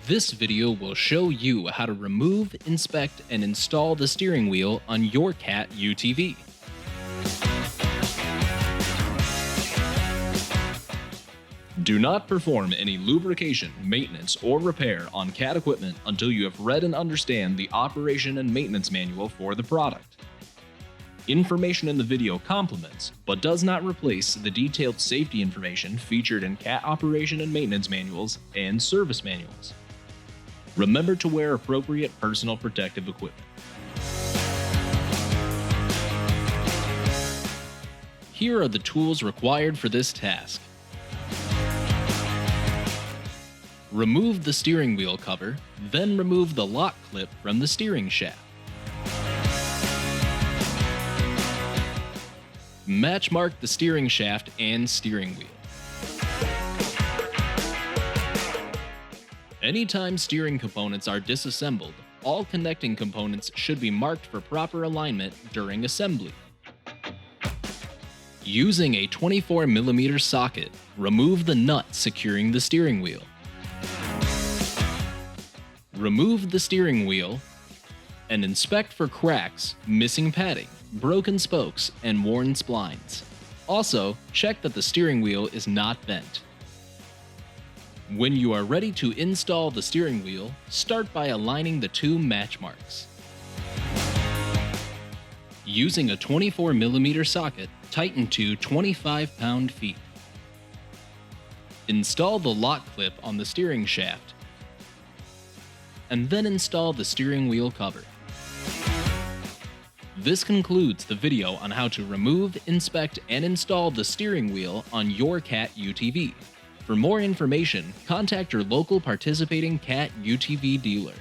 This video will show you how to remove, inspect, and install the steering wheel on your Cat UTV. Do not perform any lubrication, maintenance, or repair on Cat equipment until you have read and understand the operation and maintenance manual for the product. Information in the video complements, but does not replace the detailed safety information featured in Cat operation and maintenance manuals and service manuals. Remember to wear appropriate personal protective equipment. Here are the tools required for this task. Remove the steering wheel cover, then remove the lock clip from the steering shaft. Match mark the steering shaft and steering wheel. Anytime steering components are disassembled, all connecting components should be marked for proper alignment during assembly. Using a 24mm socket, remove the nut securing the steering wheel. Remove the steering wheel and inspect for cracks, missing padding, broken spokes, and worn splines. Also, check that the steering wheel is not bent. When you are ready to install the steering wheel, start by aligning the two match marks. Using a 24mm socket, tighten to 25 pound-feet. Install the lock clip on the steering shaft, and then install the steering wheel cover. This concludes the video on how to remove, inspect, and install the steering wheel on your Cat UTV. For more information, contact your local participating Cat UTV dealer.